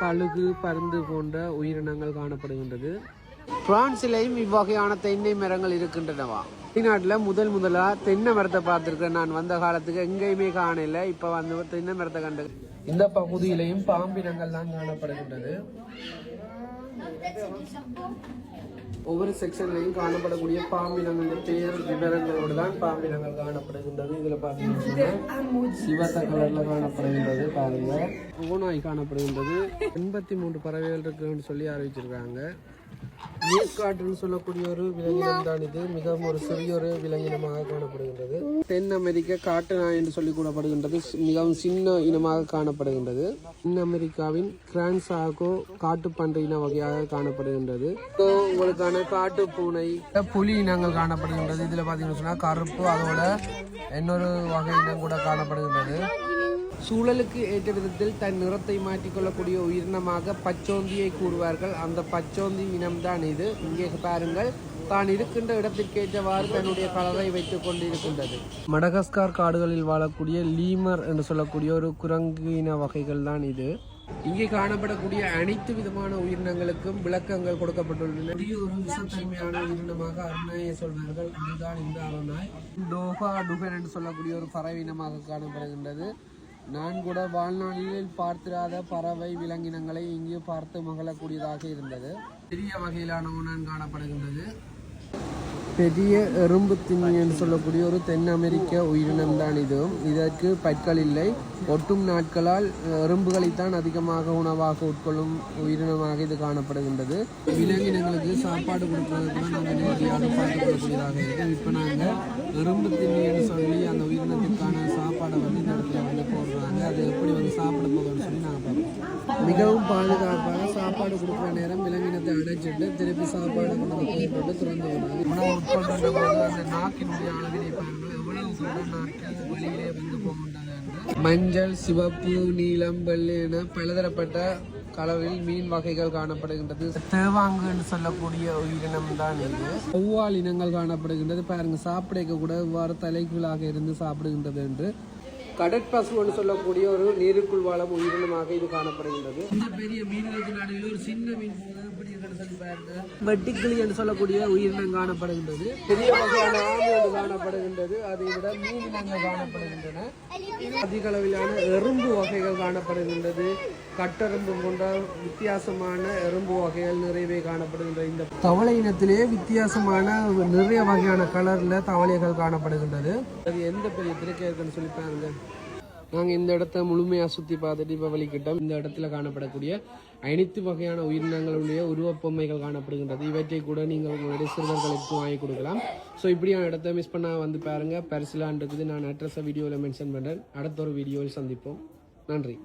கழுகு பருந்து போன்ற உயிரினங்கள் காணப்படுகின்றது. பிரான்சிலையும் இவ்வகையான தென்னை மரங்கள் இருக்கின்றனவா? வெளிநாட்டில் முதலா தென்னை மரத்தை பார்த்துருக்கேன். நான் வந்த காலத்துக்கு எங்கேயுமே காணல. இப்ப வந்து தென்னை மரத்தை கண்டு. இந்த பகுதியிலையும் பாம்பினங்கள் தான் காணப்படுகின்றது. ஒவ்வொரு செக்ஷன்லையும் காணப்படக்கூடிய பாம்பினங்கள் பேர் விவரங்களோடு தான் பாம்பினங்கள் காணப்படுகின்றது. இதுல பாத்தீங்கன்னா சிவத்த கலர்ல காணப்படுகின்றது. பாருங்க, ஓநாய் காணப்படுகின்றது. 83 பறவைகள் இருக்குன்னு சொல்லி அறிவிச்சிருக்காங்க. நீர்காற்றுன்னு சொல்லக்கூடிய ஒரு விலங்கினம் தான் இது. மிகவும் ஒரு சிறிய ஒரு விலங்கினமாக காணப்படுகின்றது. தென் அமெரிக்க காட்டு நாய் என்று சொல்லி கூறப்படுகின்றது. மிகவும் சின்ன இனமாக காணப்படுகின்றது. தென் அமெரிக்காவின் கிரான்சாகோ காட்டு பன்றி இன வகையாக காணப்படுகின்றது. உங்களுக்கான காட்டு பூனை, புலி இனங்கள் காணப்படுகின்றது. இதுல பாத்தீங்கன்னா சொன்னா கருப்பு, அதோட இன்னொரு வகை இனம் கூட காணப்படுகின்றது. சூழலுக்கு ஏற்ற விதத்தில் தன் நிறத்தை மாற்றிக்கொள்ளக்கூடிய உயிரினமாக பச்சோந்தியை கூறுவார்கள். அந்த பச்சோந்தி இனம்தான் இது. இங்கே பாருங்கள், தான் இருக்கின்ற இடத்திற்கேற்றவாறு தன்னுடைய கலரை வைத்துக் கொண்டிருக்கின்றது. மடகஸ்கார் காடுகளில் வாழக்கூடிய லீமர் என்று சொல்லக்கூடிய ஒரு குரங்கு இன வகைகள் தான் இது. இங்கே காணப்படக்கூடிய அனைத்து விதமான உயிரினங்களுக்கும் விளக்கங்கள் கொடுக்கப்பட்டுள்ளன. ஒரு விஷத்தன்மையான உயிரினமாக அருணாயை சொல்வார்கள். அதுதான் இந்த அருணாய். டோகா டுகன் என்று சொல்லக்கூடிய ஒரு பறவை இனமாக காணப்படுகின்றது. நான் கூட வாழ்நாளில் பார்த்திராத பறவை விலங்கினங்களை இங்கு பார்த்து மகிழக்கூடியதாக இருந்தது. பெரிய வகையிலான உணன் காணப்படுகின்றது. பெரிய எறும்பு திண்ணி என்று சொல்லக்கூடிய ஒரு தென் அமெரிக்க உயிரினம் தான் இது. இதற்கு பற்கள் இல்லை. ஒட்டும் நாட்களால் எறும்புகளைத்தான் அதிகமாக உணவாக உட்கொள்ளும் உயிரினமாக இது காணப்படுகின்றது. விலங்கினங்களுக்கு சாப்பாடு கொடுப்பது கூட நாங்கள் நேரடியாக பார்த்துக் கொள்ளக்கூடியதாக இருக்குது. இப்போ நாங்கள் எறும்பு திண்ணி என்று சொல்லி அந்த உயிரினத்திற்கான சாப்பாடை வந்து இந்த இடத்துல வந்து போடுறாங்க. அது எப்படி வந்து சாப்பிட போகுதுன்னு சொல்லி நாங்கள் பார்ப்போம். மிகவும் பாதுகாப்பாக சாப்பாடு கொடுக்குற நேரம் விலங்கினத்தை அடைச்சிட்டு திருப்பி சாப்பாடு கொண்டு திறந்து விடுறாங்க. அந்த நாக்கினுடைய அளவினை பாருங்கள், எவ்வளவு கூட நாட்கள் வெளியிலே வந்து போகின்றது என்று. மஞ்சள், சிவப்பு, நீலம், வெள்ளை என பலதரப்பட்ட கலரில் மீன் வகைகள் காணப்படுகின்றது. தேவாங்கு என்று சொல்லக்கூடிய உயிரினம் தான் இது. ஒவ்வாள் இனங்கள் காணப்படுகின்றது. பாருங்க, சாப்பிட கூட இவ்வாறு தலைகீழாக இருந்து சாப்பிடுகின்றது என்று. கடற்பசு என்று சொல்லக்கூடிய ஒரு நீருக்குள் வாழும் உயிரினமாக இது காணப்படுகின்றது. இந்த பெரிய மீன்களுக்கு நடுவில் ஒரு சின்ன மீன் வெட்டிக்கிளி என்று சொல்லக்கூடிய உயிரினம் காணப்படுகின்றது. பெரிய வகையான ஆமை என்று காணப்படுகின்றது. அதை விட மீன் இனங்கள் காணப்படுகின்றன. அதிக அளவிலான எறும்பு வகைகள் காணப்படுகின்றது. கட்டெறும்பு போன்ற வித்தியாசமான எறும்பு வகைகள் நிறையவே காணப்படுகின்றது. இந்த தவளை இனத்திலே வித்தியாசமான நிறைய வகையான கலர்ல தவளைகள் காணப்படுகின்றது. அது எந்த பெரிய திரைக்கை இருக்குன்னு சொல்லி பாருங்க. நாங்கள் இந்த இடத்த முழுமையாக சுற்றி பார்த்துட்டு இப்போ வலிக்கிட்டோம். இந்த இடத்துல காணப்படக்கூடிய அனைத்து வகையான உயிரினங்களுடைய உருவப்பொம்மைகள் காணப்படுகின்றது. இவற்றை கூட நீங்கள் உங்களுடைய சிறுவர்களுக்கு வாங்கி கொடுக்கலாம். ஸோ இப்படியான இடத்த மிஸ் பண்ண வந்து பாருங்கள். பரிசிலான் இருக்குது. நான் அட்ரஸை வீடியோவில் மென்ஷன் பண்ணுறேன். அடுத்த ஒரு வீடியோவில் சந்திப்போம். நன்றி.